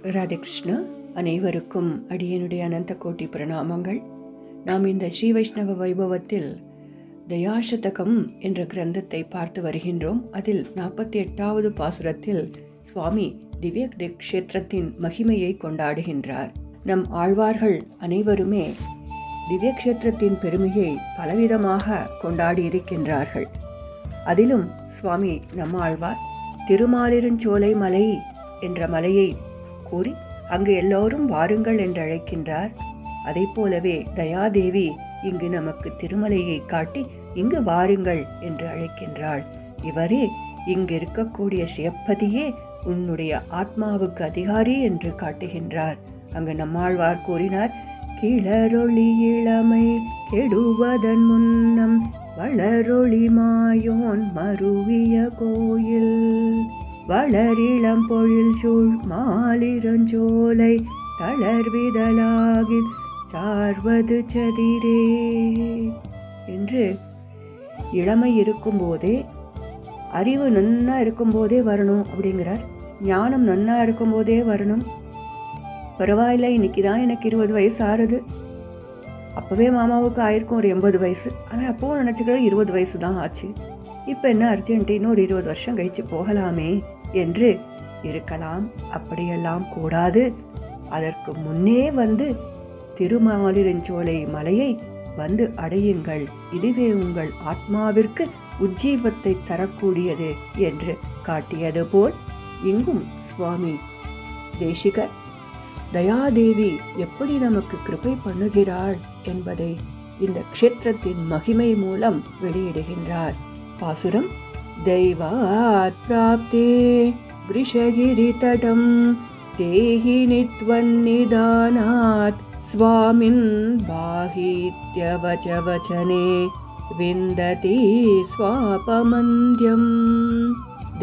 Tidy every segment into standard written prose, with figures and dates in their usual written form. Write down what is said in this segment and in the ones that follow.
ராதே கிருஷ்ணா. அனைவருக்கும் அடியனுடைய அனந்த கோட்டி பிரணாமங்கள். நாம் இந்த ஸ்ரீ வைஷ்ணவ வைபவத்தில் தயாசதகம் என்ற கிரந்தத்தை பார்த்து வருகின்றோம். அதில் 48வது பாசுரத்தில் சுவாமி திவ்ய க்ஷேத்திரத்தின் மகிமையை கொண்டாடுகின்றார். நம் ஆழ்வார்கள் அனைவருமே திவ்ய க்ஷேத்திரத்தின் பெருமையை பலவிதமாக கொண்டாடி இருக்கின்றார்கள். அதிலும் சுவாமி நம்மாழ்வார் திருமாலிருஞ்சோலை மலை என்ற மலையை கூறி அங்கு எல்லோரும் வாருங்கள் என்று அழைக்கின்றார். அதை போலவே தயாதேவி இங்கு நமக்கு திருமலையை காட்டி இங்கு வாருங்கள் என்று அழைக்கின்றாள். இவரே இங்கு இருக்கக்கூடிய சிவப்பதியே உன்னுடைய ஆத்மாவுக்கு அதிகாரி என்று காட்டுகின்றார். அங்கு நம்மாழ்வார் கூறினார், கிளரொளி இளமை கெடுவதன் முன்னம் வளரொளி மாயோன் மருவிய கோயில் வளரிளம் பொழில் சூழ் மாலிரஞ்சோலை தளர்விதலாகில் சார்வது சதிரே என்று இளமை இருக்கும்போதே, அறிவு நன்னா இருக்கும்போதே வரணும் அப்படிங்கிறார். ஞானம் நன்னா இருக்கும்போதே வரணும். பரவாயில்ல, இன்னைக்கு தான் எனக்கு 20 வயசு ஆறுது. அப்போவே மாமாவுக்கு ஆயிருக்கும் ஒரு 80 வயசு. ஆனால் அப்போவும் நினச்சிக்கிறேன் 20 வயசு தான் ஆச்சு. இப்போ என்ன அர்ஜென்ட்டு, இன்னொரு 20 வருஷம் கழிச்சு போகலாமே என்று இருக்கலாம். அப்படியெல்லாம் கூடாது. அதற்கு முன்னே வந்து திருமாலிருஞ்சோலை மலையை வந்து அடையுங்கள். இதுவே உங்கள் ஆத்மாவிற்கு உஜ்ஜீவத்தை தரக்கூடியது என்று காட்டியது போல் இங்கும் சுவாமி தேசிகர் தயாதேவி எப்படி நமக்கு கிருபை பண்ணுகிறாள் என்பதை இந்த க்ஷேத்திரத்தின் மகிமை மூலம் வெளியிடுகின்றார். பாசுரம்: தெய்வாத் பிராப்தே விருஷகிரி தடம் தேஹி நித்வன்னிதானாத் ஸ்வாமின் பாஹித்யவசவசனே விந்ததி ஸ்வாபமந்த்யம்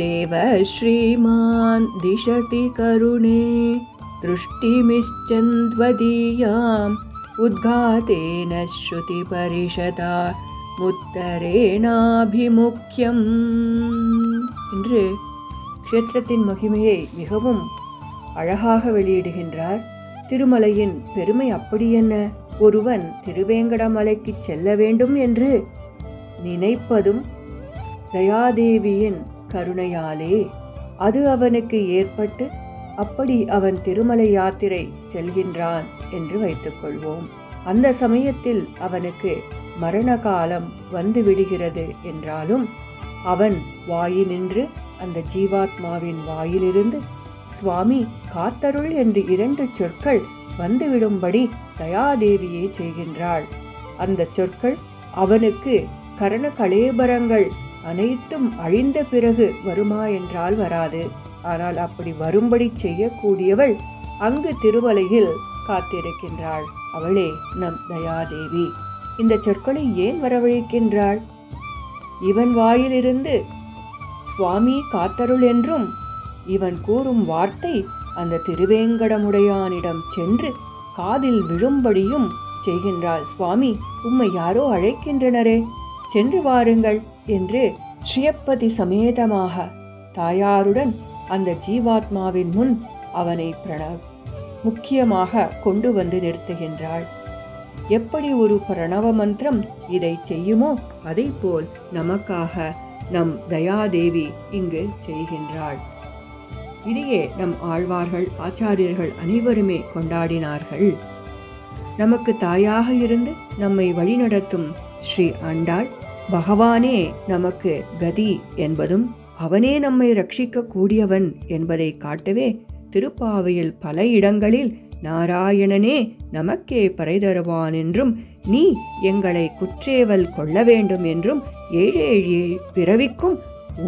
தேவ ஸ்ரீமான் திஷதி கருணே திருஷ்டிமிச்சந்த்வதீயாம் உத்காதேன ஸ்ருதி பரிஷதா முத்தரேனாபிமுக்கியம் என்று க்ஷேத்திரத்தின் மகிமையை மிகவும் அழகாக வெளியிடுகின்றார். திருமலையின் பெருமை அப்படி என்ன? ஒருவன் திருவேங்கடமலைக்கு செல்ல வேண்டும் என்று நினைப்பதும் தயாதேவியின் கருணையாலே அது அவனுக்கு ஏற்பட்டு அப்படி அவன் திருமலை யாத்திரை செல்கின்றான் என்று வைத்துக்கொள்வோம். அந்த சமயத்தில் அவனுக்கு மரண காலம் வந்து விடுகிறது என்றாலும் அவன் வாயினின்று அந்த ஜீவாத்மாவின் வாயிலிருந்து சுவாமி காத்தருள் என்று 2 சொற்கள் வந்துவிடும்படி தயாதேவியை செய்கின்றாள். அந்த சொற்கள் அவனுக்கு கரண கலேபரங்கள் அனைத்தும் அழிந்த பிறகு வருமா என்றால் வராது. ஆனால் அப்படி வரும்படி செய்யக்கூடியவள் அங்கு திருமலையில் காத்திருக்கின்றாள். அவளே நம் தயாதேவி. இந்த சொற்களை ஏன் வரவழைக்கின்றாள்? இவன் வாயிலிருந்து சுவாமி காத்தருள் என்றும் இவன் கூறும் வார்த்தை அந்த திருவேங்கடமுடையானிடம் சென்று காதில் விழும்படியும் செய்கின்றாள். சுவாமி, உம்மை யாரோ அழைக்கின்றனரே, சென்று வாருங்கள் என்று ஸ்ரீயப்பதி சமேதமாக தாயாருடன் அந்த ஜீவாத்மாவின் முன் அவனை முக்கியமாக கொண்டு வந்து நிறுத்துகின்றாள். எப்படி ஒரு பிரணவ மந்திரம் இதை செய்யுமோ அதை போல் நமக்காக நம் தயாதேவி இங்கு செய்கின்றாள். இதையே நம் ஆழ்வார்கள் ஆச்சாரியர்கள் அனைவருமே கொண்டாடினார்கள். நமக்கு தாயாக இருந்து நம்மை வழிநடத்தும் ஸ்ரீ ஆண்டாள் பகவானே நமக்கு கதி என்பதும் அவனே நம்மை ரட்சிக்க கூடியவன் என்பதை காட்டவே திருப்பாவையில் பல இடங்களில் நாராயணனே நமக்கே பறை தருவான் என்றும் நீ எங்களை குற்றேவல் கொள்ள வேண்டும் என்றும் 7 பிறவிக்கும்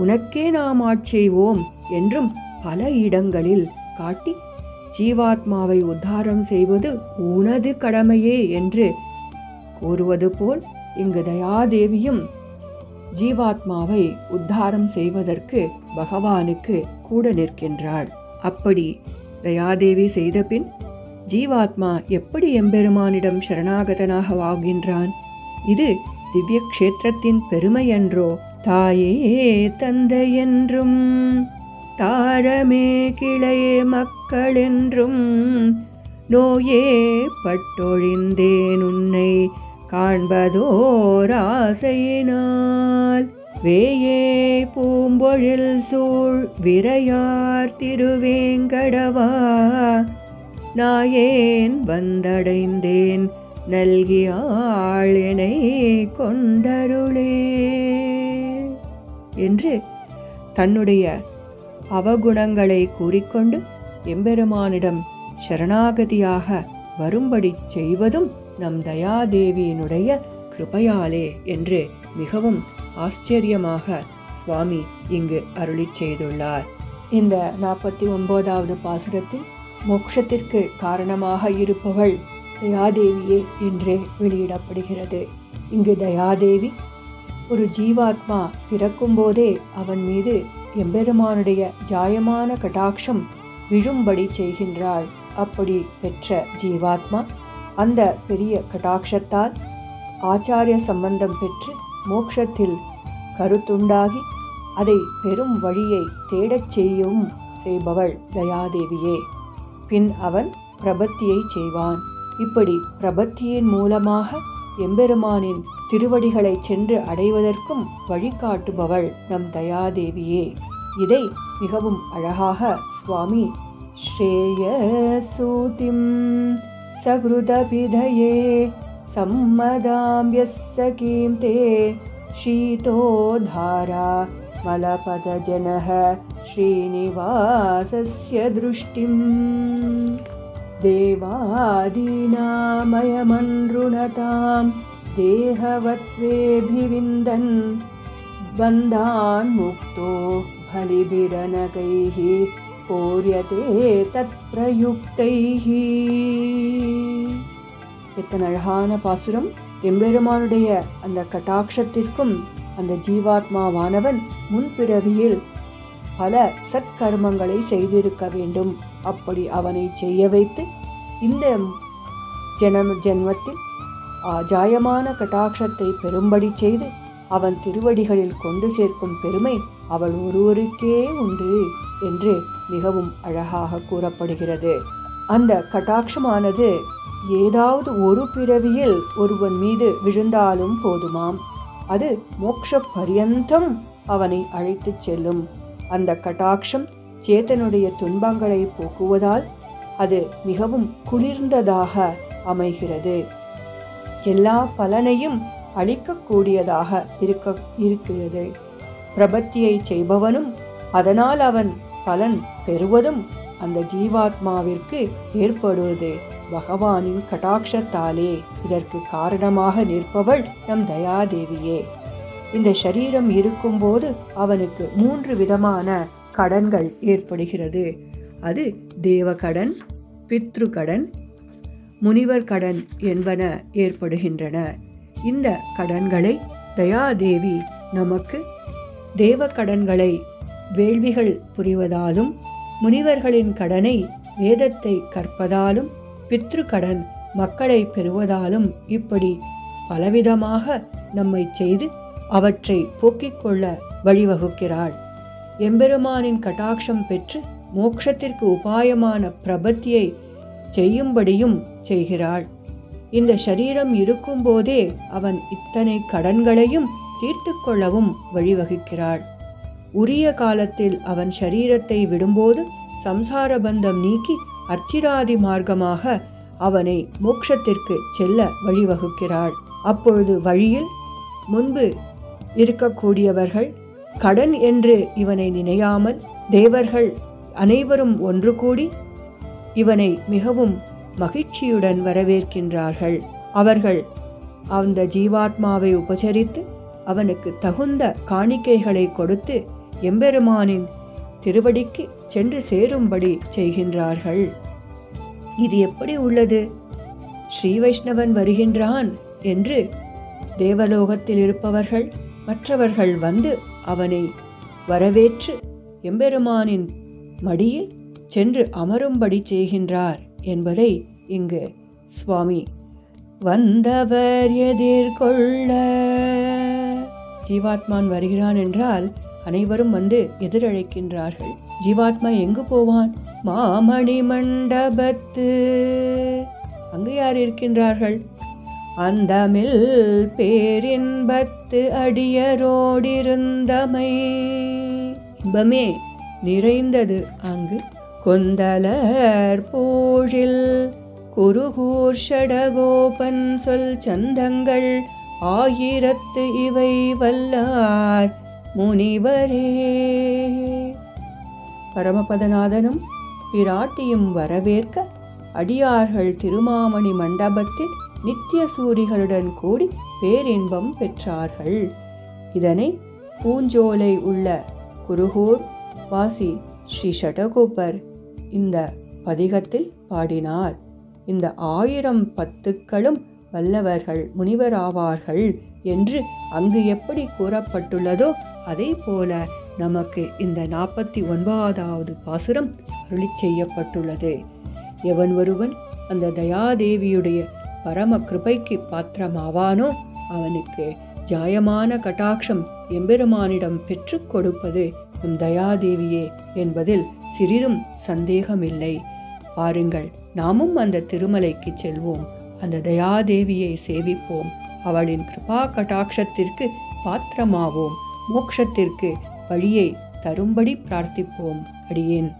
உனக்கே நாம் ஆட்செய்வோம் என்றும் பல இடங்களில் காட்டி ஜீவாத்மாவை உத்தாரம் செய்வது உனது கடமையே என்று கூறுவது போல் இங்கு தயாதேவியும் ஜீவாத்மாவை உத்தாரம் செய்வதற்கு பகவானுக்கு கூட நிற்கின்றாள். அப்படி தயாதேவி செய்த பின் ஜீவாத்மா எப்படி எம்பெருமானிடம் சரணாகதனாக ஆகின்றான்? இது திவ்ய க்ஷேத்திரத்தின் பெருமை என்றோ? தாயே தந்தை என்றும் தாரமே கிளையே மக்களென்றும் நோயே பட்டொழிந்தேன் உன்னை காண்பதோர் ஆசையினால் வேயே பூம்பொழில் சூழ் விரையார் திருவேங்கடவா நாயேன் வந்தடைந்தேன் நல்கியாளினை கொண்டருளே என்று தன்னுடைய அவகுணங்களை கூறிக்கொண்டு எம்பெருமானிடம் சரணாகதியாக வரும்படி செய்வதும் நம் தயாதேவியினுடைய கிருபையாலே என்று மிகவும் ஆச்சரியமாக சுவாமி இங்கு அருளிச் செய்துள்ளார். இந்த 49வது பாசுரத்தில் மோட்சத்திற்கு காரணமாக இருப்பவள் தயாதேவியே என்றே வெளியிடப்படுகிறது. இங்கு தயாதேவி ஒரு ஜீவாத்மா பிறக்கும்போதே அவன் மீது எம்பெருமானுடைய ஜாயமான கடாட்சம் விழும்படி செய்கின்றாள். அப்படி பெற்ற ஜீவாத்மா அந்த பெரிய கடாட்சத்தால் ஆச்சாரிய சம்பந்தம் பெற்று மோட்சத்தில் கருத்துண்டாகி அதை பெரும் வழியை தேடச் செய்யவும் செய்பவள் தயாதேவியே. பின் அவன் பிரபத்தியை செய்வான். இப்படி பிரபத்தியின் மூலமாக எம்பெருமானின் திருவடிகளை சென்று அடைவதற்கும் வழிகாட்டுபவள் நம் தயாதேவியே. இதை மிகவும் அழகாக சுவாமி ஸ்ரேயசூதிம் சக்ருதபிதயே சம்மதாம்பிய சகீம் தே ஷீதோதாரா மலபதஜனஹ ஸ்ரீனிவாசஸ்ய திருஷ்டிம் தேவாதீனாமயமன்ருணதாம் தேகவத்வேபிவிந்தன் பந்தான் முக்தோ பலிபிரனகைஹ போர்யதே தத் பிரயுக்தைஹ. எத்தனை அழகான பாசுரம்! எம்பெருமானுடைய அந்த கட்டாட்சத்திற்கும் அந்த ஜீவாத்மாவானவன் முன்பிறவியில் பல சத்கர்மங்களை செய்திருக்க வேண்டும். அப்படி அவனை செய்ய வைத்து இந்த ஜென்மத்தில் ஜாயமான கட்டாட்சத்தை பெரும்படி செய்து அவன் திருவடிகளில் கொண்டு சேர்க்கும் பெருமை அவள் ஒருவருக்கே உண்டு என்று மிகவும் அழகாக கூறப்படுகிறது. அந்த கட்டாட்சமானது ஏதாவது ஒரு பிறவியில் ஒருவன் மீது விழுந்தாலும் போதுமாம், அது மோட்ச பரியந்தம் அவனை அழைத்துச் செல்லும். அந்த கட்டாட்சம் சேத்தனுடைய துன்பங்களை போக்குவதால் அது மிகவும் குளிர்ந்ததாக அமைகிறது. எல்லா பலனையும் அளிக்கக்கூடியதாக இருக்கிறது. பிரபத்தியை செய்பவனும் அதனால் அவன் பலன் பெறுவதும் அந்த ஜீவாத்மாவிற்கு ஏற்படுவது பகவானின் கடாட்சத்தாலே. இதற்கு காரணமாக நிற்பவள் நம் தயாதேவியே. இந்த சரீரம் இருக்கும்போது அவனுக்கு 3 விதமான கடன்கள் ஏற்படுகிறது. அது தேவகடன், பித்ரு கடன், முனிவர் கடன் என்பன ஏற்படுகின்றன. இந்த கடன்களை தயாதேவி நமக்கு தேவ கடன்களை வேள்விகள் புரிவதாலும், முனிவர்களின் கடனை வேதத்தை கற்பதாலும், பித்ரு கடன் மக்களை பெறுவதாலும் இப்படி பலவிதமாக நம்மை செய்து அவற்றை போக்கிக் கொள்ள வழிவகுக்கிறாள். எம்பெருமானின் கட்டாட்சம் பெற்று மோட்சத்திற்கு உபாயமான பிரபத்தியை செய்யும்படியும் செய்கிறாள். இந்த சரீரம் இருக்கும்போதே அவன் இத்தனை கடன்களையும் தீர்த்து கொள்ளவும் வழிவகுக்கிறாள். உரிய காலத்தில் அவன் சரீரத்தை விடும்போது சம்சார பந்தம் நீக்கி அர்ச்சிராதி மார்க்கமாக அவனை மோட்சத்திற்கு செல்ல வழிவகுக்கிறாள். அப்பொழுது வழியில் முன்பு இருக்கக்கூடியவர்கள் கடன் என்று இவனை நினையாமல் தேவர்கள் அனைவரும் ஒன்று கூடி இவனை மிகவும் மகிழ்ச்சியுடன் வரவேற்கின்றார்கள். அவர்கள் அந்த ஜீவாத்மாவை உபசரித்து அவனுக்கு தகுந்த காணிக்கைகளை கொடுத்து எம்பெருமானின் திருவடிக்கு சென்று சேரும்படி செய்கின்றார்கள். இது எப்படி உள்ளது? ஸ்ரீ வைஷ்ணவன் வருகின்றான் என்று தேவலோகத்தில் இருப்பவர்கள் மற்றவர்கள் வந்து அவனை வரவேற்று எம்பெருமானின் மடியில் சென்று அமரும்படி செய்கின்றார் என்பதை இங்கு சுவாமி வந்தவர் எதிர்கொள்ள. ஜீவாத்மான் வருகிறான் என்றால் அனைவரும் வந்து எதிரழைக்கின்றார்கள். ஜீவாத்மா எங்கு போவான்? மாமணி மண்டபத்து. அங்கு யார் இருக்கின்றார்கள்? அந்தமில் பேரின்பத்து அடியரோடிருந்தமை. இன்பமே நிறைந்தது அங்கு. கொந்தலர் பூழில் குருகூர் ஷடகோபன் சொல் சந்தங்கள் ஆயிரத்து இவை வல்லார் முனிவரே. பரமபதநாதனும் பிராட்டியும் வரவேற்க அடியார்கள் திருமாமணி மண்டபத்தில் நித்திய சூரிகளுடன் கூடி பேரின்பம் பெற்றார்கள். இதனை பூஞ்சோலை உள்ள குருகூர் வாசி ஸ்ரீ ஷடகோபர் இந்த பதிகத்தில் பாடினார். இந்த 1000 பத்துக்களும் வல்லவர்கள் முனிவராவார்கள் என்று அங்கு எப்படி கூறப்பட்டுள்ளதோ அதை போல நமக்கு இந்த 49வது பாசுரம் அருளி செய்யப்பட்டுள்ளது. எவன் ஒருவன் அந்த தயாதேவியுடைய பரம கிருபைக்கு பாத்திரமாவானோ அவனுக்கு ஜாயமான கட்டாட்சம் எம்பெருமானிடம் பெற்று கொடுப்பது நம் தயாதேவியே என்பதில் சிறிதும் சந்தேகமில்லை. பாருங்கள், நாமும் அந்த திருமலைக்கு செல்வோம், அந்த தயாதேவியை சேவிப்போம், அவளின் கிருபா கட்டாட்சத்திற்கு பாத்திரமாவோம், மோட்சத்திற்கு வழியை தரும்படி பிரார்த்திப்போம். அடியேன்.